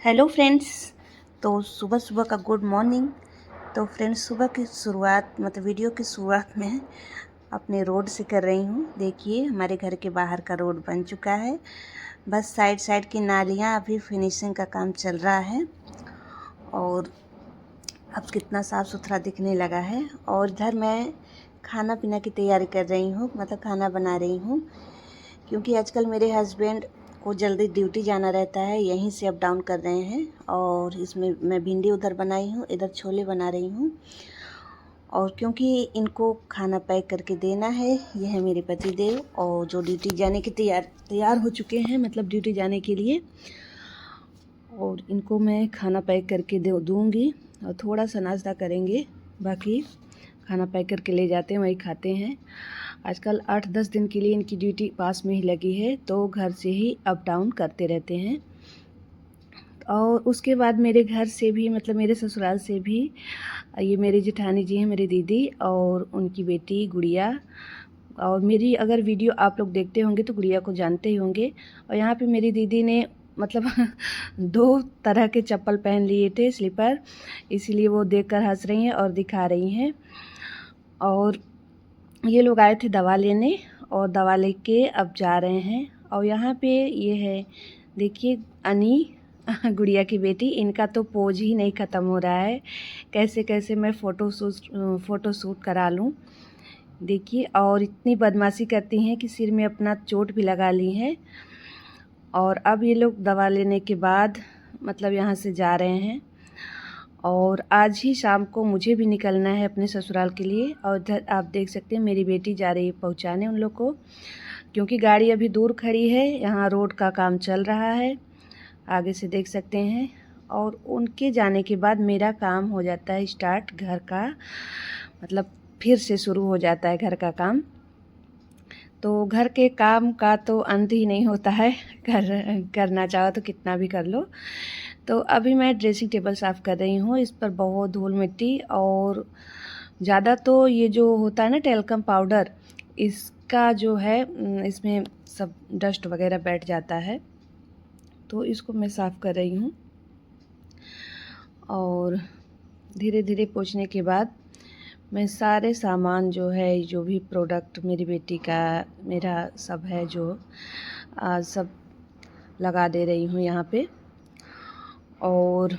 Hello friends. तो सुबह सुबह का गुड मॉर्निंग। तो फ्रेंड्स, सुबह की शुरुआत मतलब वीडियो की शुरुआत में अपने रोड से कर रही हूँ। देखिए, हमारे घर के बाहर का रोड बन चुका है। बस साइड साइड की नालियाँ अभी फिनिशिंग का काम चल रहा है और अब कितना साफ़ सुथरा दिखने लगा है। और इधर मैं खाना पीना की तैयारी कर रही हूँ, मतलब खाना बना रही हूँ, क्योंकि आजकल मेरे हस्बैंड को जल्दी ड्यूटी जाना रहता है, यहीं से अप डाउन कर रहे हैं। और इसमें मैं भिंडी उधर बनाई हूँ, इधर छोले बना रही हूँ। और क्योंकि इनको खाना पैक करके देना है, ये है मेरे पति देव, और जो ड्यूटी जाने के तैयार हो चुके हैं, मतलब ड्यूटी जाने के लिए। और इनको मैं खाना पैक करके दूँगी और थोड़ा सा नाश्ता करेंगे, बाकी खाना पैक करके ले जाते हैं, वही खाते हैं। आजकल 8-10 दिन के लिए इनकी ड्यूटी पास में ही लगी है, तो घर से ही अप डाउन करते रहते हैं। और उसके बाद मेरे घर से भी, मतलब मेरे ससुराल से भी, ये मेरी जेठानी जी हैं, मेरी दीदी और उनकी बेटी गुड़िया। और मेरी अगर वीडियो आप लोग देखते होंगे तो गुड़िया को जानते ही होंगे। और यहाँ पे मेरी दीदी ने मतलब 2 तरह के चप्पल पहन लिए थे, स्लीपर, इसीलिए वो देखकर हंस रही हैं और दिखा रही हैं। और ये लोग आए थे दवा लेने और दवा लेके अब जा रहे हैं। और यहाँ पे ये है, देखिए, अनी गुड़िया की बेटी। इनका तो पोज ही नहीं ख़त्म हो रहा है, कैसे कैसे मैं फ़ोटो शूट करा लूँ। देखिए, और इतनी बदमाशी करती हैं कि सिर में अपना चोट भी लगा ली हैं। और अब ये लोग दवा लेने के बाद मतलब यहाँ से जा रहे हैं। और आज ही शाम को मुझे भी निकलना है अपने ससुराल के लिए। और इधर आप देख सकते हैं मेरी बेटी जा रही है पहुँचाने उन लोग को, क्योंकि गाड़ी अभी दूर खड़ी है, यहाँ रोड का काम चल रहा है, आगे से देख सकते हैं। और उनके जाने के बाद मेरा काम हो जाता है स्टार्ट, घर का, मतलब फिर से शुरू हो जाता है घर का काम। तो घर के काम का तो अंत ही नहीं होता है, करना चाहो तो कितना भी कर लो। तो अभी मैं ड्रेसिंग टेबल साफ़ कर रही हूँ, इस पर बहुत धूल मिट्टी और ज़्यादा तो ये जो होता है ना टेल्कम पाउडर, इसका जो है इसमें सब डस्ट वगैरह बैठ जाता है, तो इसको मैं साफ़ कर रही हूँ। और धीरे धीरे पोंछने के बाद मैं सारे सामान जो है, जो भी प्रोडक्ट मेरी बेटी का, मेरा सब है, जो सब लगा दे रही हूँ यहाँ पे। और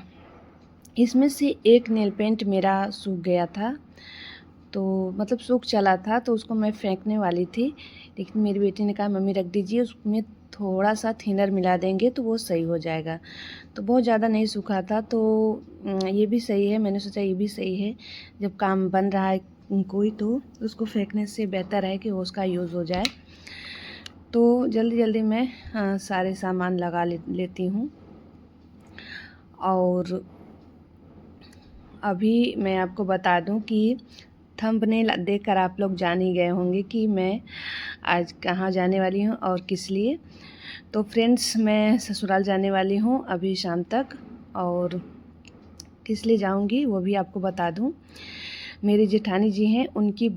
इसमें से एक नेल पेंट मेरा सूख गया था, तो मतलब सूख चला था, तो उसको मैं फेंकने वाली थी, लेकिन मेरी बेटी ने कहा मम्मी रख दीजिए, उसमें थोड़ा सा थिनर मिला देंगे तो वो सही हो जाएगा। तो बहुत ज़्यादा नहीं सूखा था, तो ये भी सही है, मैंने सोचा ये भी सही है, जब काम बन रहा है कोई तो उसको फेंकने से बेहतर है कि उसका यूज़ हो जाए। तो जल्दी जल्दी मैं सारे सामान लगा लेती हूँ। और अभी मैं आपको बता दूं कि थंबनेल देखकर आप लोग जान ही गए होंगे कि मैं आज कहाँ जाने वाली हूँ और किस लिए। तो फ्रेंड्स, मैं ससुराल जाने वाली हूँ अभी शाम तक, और किस लिए जाऊँगी वो भी आपको बता दूँ। मेरी जेठानी जी हैं, उनकी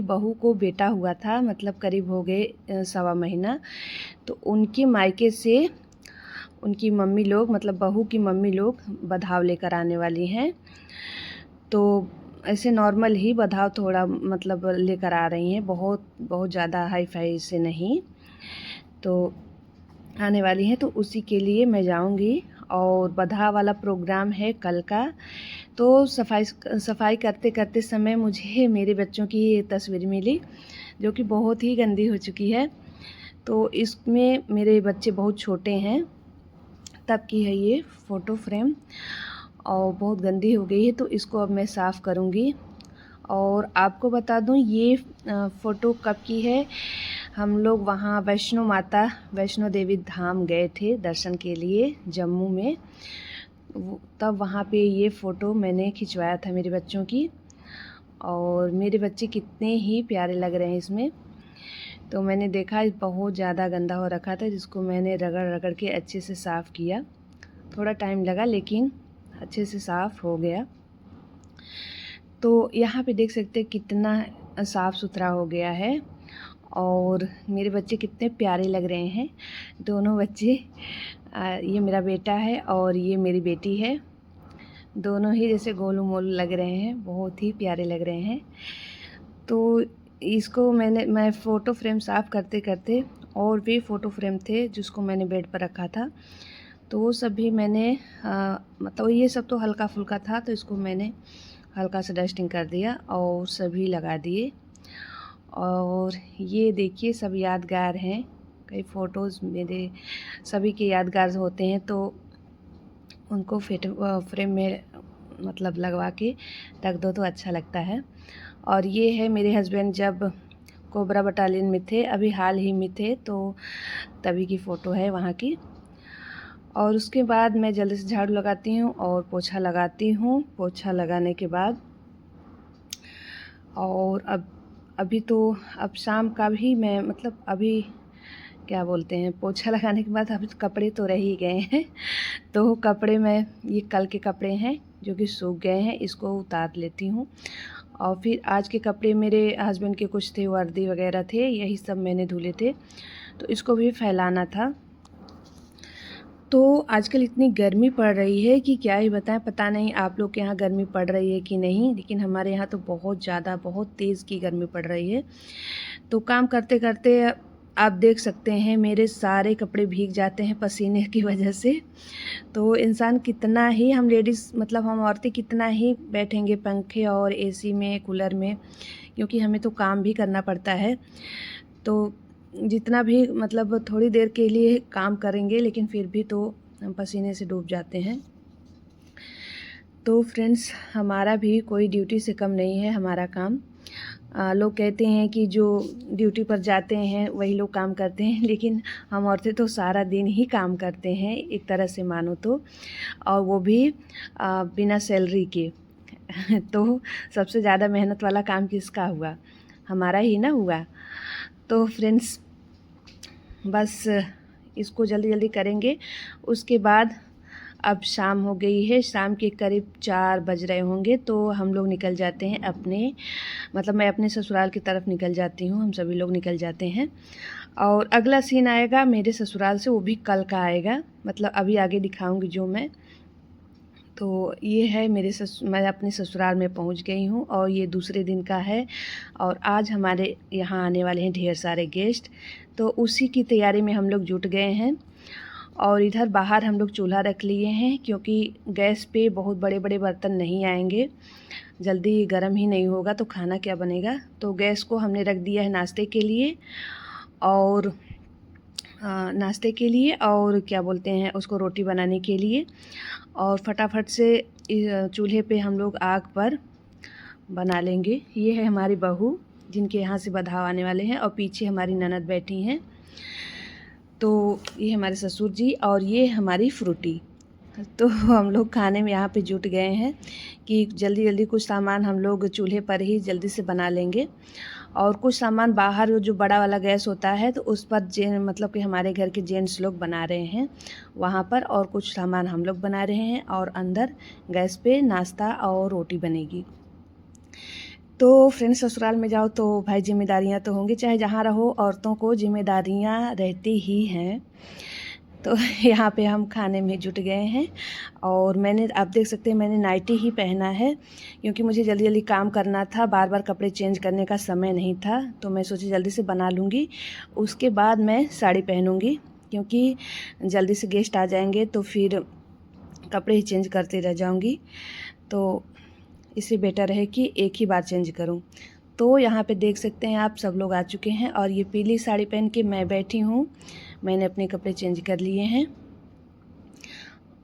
बहू को बेटा हुआ था, मतलब करीब हो गए 1.25 महीना। तो उनके मायके से उनकी मम्मी लोग, मतलब बहू की मम्मी लोग बधाव लेकर आने वाली हैं। तो ऐसे नॉर्मल ही बधाव थोड़ा मतलब लेकर आ रही हैं, बहुत बहुत ज़्यादा हाई फाई से नहीं, तो आने वाली हैं, तो उसी के लिए मैं जाऊंगी। और बधाव वाला प्रोग्राम है कल का। तो सफाई करते करते समय मुझे मेरे बच्चों की ये तस्वीर मिली, जो कि बहुत ही गंदी हो चुकी है। तो इसमें मेरे बच्चे बहुत छोटे हैं, तब की है ये फ़ोटो फ्रेम, और बहुत गंदी हो गई है, तो इसको अब मैं साफ़ करूँगी। और आपको बता दूँ ये फ़ोटो कब की है। हम लोग वहाँ वैष्णो देवी धाम गए थे दर्शन के लिए जम्मू में, तब वहाँ पे ये फ़ोटो मैंने खिंचवाया था मेरे बच्चों की। और मेरे बच्चे कितने ही प्यारे लग रहे हैं इसमें। तो मैंने देखा बहुत ज़्यादा गंदा हो रखा था, जिसको मैंने रगड़ रगड़ के अच्छे से साफ़ किया। थोड़ा टाइम लगा लेकिन अच्छे से साफ़ हो गया। तो यहाँ पे देख सकते हैं कितना साफ़ सुथरा हो गया है। और मेरे बच्चे कितने प्यारे लग रहे हैं, दोनों बच्चे। ये मेरा बेटा है और ये मेरी बेटी है। दोनों ही जैसे गोलू मोलू लग रहे हैं, बहुत ही प्यारे लग रहे हैं। तो इसको मैं फ़ोटो फ्रेम साफ़ करते करते और भी फ़ोटो फ्रेम थे जिसको मैंने बेड पर रखा था, तो वो सब भी मैंने मतलब ये सब तो हल्का फुल्का था, तो इसको मैंने हल्का सा डस्टिंग कर दिया और सभी लगा दिए। और ये देखिए सब यादगार हैं, कई फ़ोटोज़ मेरे सभी के यादगार होते हैं, तो उनको फ्रेम में मतलब लगवा के रख दो तो अच्छा लगता है। और ये है मेरे हस्बैंड जब कोबरा बटालियन में थे, अभी हाल ही में थे, तो तभी की फ़ोटो है वहाँ की। और उसके बाद मैं जल्दी से झाड़ू लगाती हूँ और पोछा लगाती हूँ। पोछा लगाने के बाद और अभी तो अब शाम का भी मैं मतलब अभी क्या बोलते हैं, पोछा लगाने के बाद अभी कपड़े तो रह ही गए हैं, तो कपड़े मैं ये कल के कपड़े हैं जो कि सूख गए हैं, इसको उतार लेती हूँ। और फिर आज के कपड़े मेरे हस्बैंड के कुछ थे, वर्दी वगैरह थे, यही सब मैंने धुले थे, तो इसको भी फैलाना था। तो आजकल इतनी गर्मी पड़ रही है कि क्या ही बताएं, पता नहीं आप लोग के यहाँ गर्मी पड़ रही है कि नहीं, लेकिन हमारे यहाँ तो बहुत ज़्यादा बहुत तेज़ की गर्मी पड़ रही है। तो काम करते करते आप देख सकते हैं मेरे सारे कपड़े भीग जाते हैं पसीने की वजह से। तो इंसान कितना ही, हम लेडीज़ मतलब हम औरतें कितना ही बैठेंगे पंखे और एसी में, कूलर में, क्योंकि हमें तो काम भी करना पड़ता है। तो जितना भी मतलब थोड़ी देर के लिए काम करेंगे, लेकिन फिर भी तो हम पसीने से डूब जाते हैं। तो फ्रेंड्स, हमारा भी कोई ड्यूटी से कम नहीं है हमारा काम। लोग कहते हैं कि जो ड्यूटी पर जाते हैं वही लोग काम करते हैं, लेकिन हम औरतें तो सारा दिन ही काम करते हैं एक तरह से मानो तो, और वो भी बिना सैलरी के। तो सबसे ज़्यादा मेहनत वाला काम किसका हुआ? हमारा ही ना हुआ। तो फ्रेंड्स, बस इसको जल्दी जल्दी करेंगे। उसके बाद अब शाम हो गई है, शाम के करीब 4 बज रहे होंगे, तो हम लोग निकल जाते हैं अपने मतलब मैं अपने ससुराल की तरफ निकल जाती हूँ, हम सभी लोग निकल जाते हैं। और अगला सीन आएगा मेरे ससुराल से, वो भी कल का आएगा, मतलब अभी आगे दिखाऊंगी जो मैं। तो ये है मैं अपने ससुराल में पहुंच गई हूँ और ये दूसरे दिन का है। और आज हमारे यहाँ आने वाले हैं ढेर सारे गेस्ट, तो उसी की तैयारी में हम लोग जुट गए हैं। और इधर बाहर हम लोग चूल्हा रख लिए हैं, क्योंकि गैस पे बहुत बड़े बड़े बर्तन नहीं आएंगे, जल्दी गर्म ही नहीं होगा तो खाना क्या बनेगा। तो गैस को हमने रख दिया है नाश्ते के लिए, और और क्या बोलते हैं उसको, रोटी बनाने के लिए। और फटाफट से चूल्हे पे हम लोग आग पर बना लेंगे। ये है हमारी बहू जिनके यहाँ से बधाव आने वाले हैं, और पीछे हमारी ननद बैठी हैं। तो ये हमारे ससुर जी और ये हमारी फ्रूटी। तो हम लोग खाने में यहाँ पे जुट गए हैं कि जल्दी जल्दी कुछ सामान हम लोग चूल्हे पर ही जल्दी से बना लेंगे, और कुछ सामान बाहर जो बड़ा वाला गैस होता है तो उस पर मतलब कि हमारे घर के जेंट्स लोग बना रहे हैं वहाँ पर, और कुछ सामान हम लोग बना रहे हैं, और अंदर गैस पे नाश्ता और रोटी बनेगी। तो फ्रेंड्स, ससुराल में जाओ तो भाई जिम्मेदारियाँ तो होंगी, चाहे जहाँ रहो औरतों को जिम्मेदारियाँ रहती ही हैं। तो यहाँ पे हम खाने में जुट गए हैं, और आप देख सकते हैं मैंने नाइटी ही पहना है, क्योंकि मुझे जल्दी जल्दी काम करना था, बार बार कपड़े चेंज करने का समय नहीं था, तो मैं सोची जल्दी से बना लूँगी, उसके बाद मैं साड़ी पहनूँगी, क्योंकि जल्दी से गेस्ट आ जाएंगे तो फिर कपड़े ही चेंज करते रह जाऊँगी, तो इससे बेटर है कि एक ही बार चेंज करूं। तो यहाँ पे देख सकते हैं आप, सब लोग आ चुके हैं, और ये पीली साड़ी पहन के मैं बैठी हूँ, मैंने अपने कपड़े चेंज कर लिए हैं।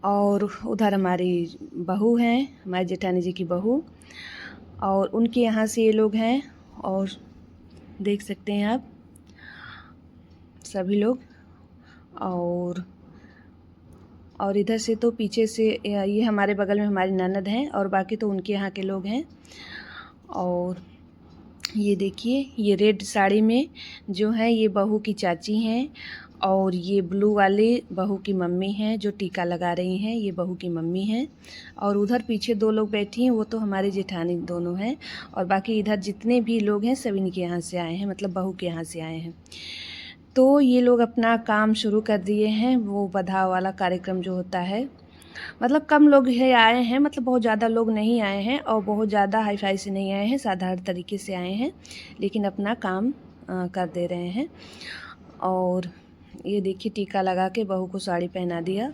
और उधर हमारी बहू हैं, हमारी जेठानी जी की बहू, और उनके यहाँ से ये लोग हैं, और देख सकते हैं आप सभी लोग। और इधर से तो पीछे से ये हमारे बगल में हमारी ननद हैं, और बाकी तो उनके यहाँ के लोग हैं। और ये देखिए, ये रेड साड़ी में जो है ये बहू की चाची हैं, और ये ब्लू वाली बहू की मम्मी हैं जो टीका लगा रही हैं, ये बहू की मम्मी हैं। और उधर पीछे 2 लोग बैठी हैं, वो तो हमारी जेठानी दोनों हैं। और बाकी इधर जितने भी लोग हैं सब इनके यहाँ से आए हैं, मतलब बहू के यहाँ से आए हैं। तो ये लोग अपना काम शुरू कर दिए हैं, वो बधाव वाला कार्यक्रम जो होता है। मतलब कम लोग है आए हैं, मतलब बहुत ज़्यादा लोग नहीं आए हैं और बहुत ज़्यादा हाई फाई से नहीं आए हैं, साधारण तरीके से आए हैं, लेकिन अपना काम कर दे रहे हैं। और ये देखिए टीका लगा के बहू को साड़ी पहना दिया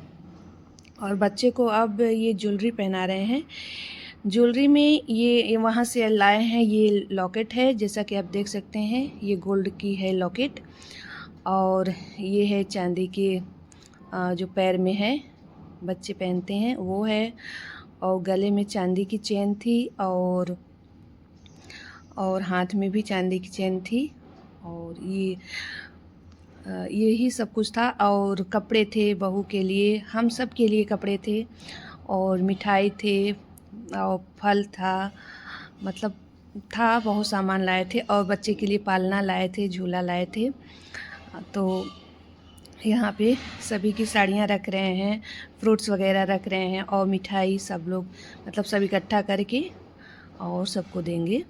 और बच्चे को अब ये ज्वेलरी पहना रहे हैं। ज्वेलरी में ये वहाँ से लाए हैं, ये लॉकेट है, जैसा कि आप देख सकते हैं, ये गोल्ड की है लॉकेट। और ये है चांदी के जो पैर में है बच्चे पहनते हैं वो है। और गले में चांदी की चेन थी और हाथ में भी चांदी की चेन थी। और यही सब कुछ था। और कपड़े थे बहू के लिए, हम सब के लिए कपड़े थे और मिठाई थे और फल था, मतलब था बहुत सामान लाए थे। और बच्चे के लिए पालना लाए थे, झूला लाए थे। तो यहाँ पे सभी की साड़ियाँ रख रहे हैं, फ्रूट्स वगैरह रख रहे हैं और मिठाई सब लोग मतलब सब इकट्ठा करके और सबको देंगे।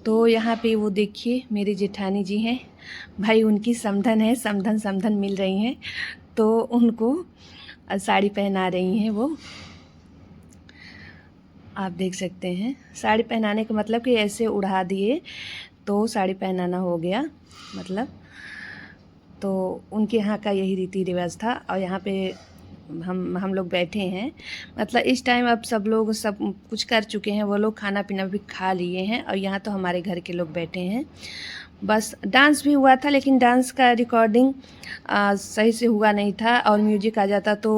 तो यहाँ पे वो देखिए मेरी जेठानी जी हैं, भाई उनकी समधन है, समधन मिल रही हैं, तो उनको साड़ी पहना रही हैं वो। आप देख सकते हैं साड़ी पहनाने का मतलब कि ऐसे उड़ा दिए तो साड़ी पहनाना हो गया मतलब। तो उनके यहाँ का यही रीति रिवाज था। और यहाँ पे हम लोग बैठे हैं, मतलब इस टाइम अब सब लोग सब कुछ कर चुके हैं, वो लोग खाना पीना भी खा लिए हैं और यहाँ तो हमारे घर के लोग बैठे हैं। बस डांस भी हुआ था, लेकिन डांस का रिकॉर्डिंग सही से हुआ नहीं था और म्यूजिक आ जाता तो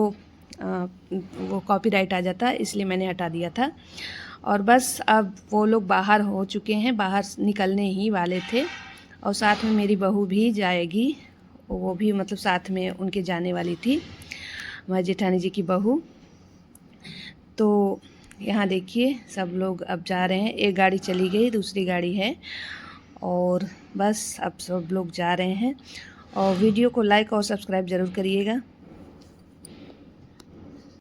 वो कॉपीराइट आ जाता, इसलिए मैंने हटा दिया था। और बस अब वो लोग बाहर हो चुके हैं, बाहर निकलने ही वाले थे। और साथ में मेरी बहू भी जाएगी, वो भी मतलब साथ में उनके जाने वाली थी, हमारी जेठानी जी की बहू। तो यहाँ देखिए सब लोग अब जा रहे हैं, एक गाड़ी चली गई, दूसरी गाड़ी है और बस अब सब लोग जा रहे हैं। और वीडियो को लाइक और सब्सक्राइब ज़रूर करिएगा।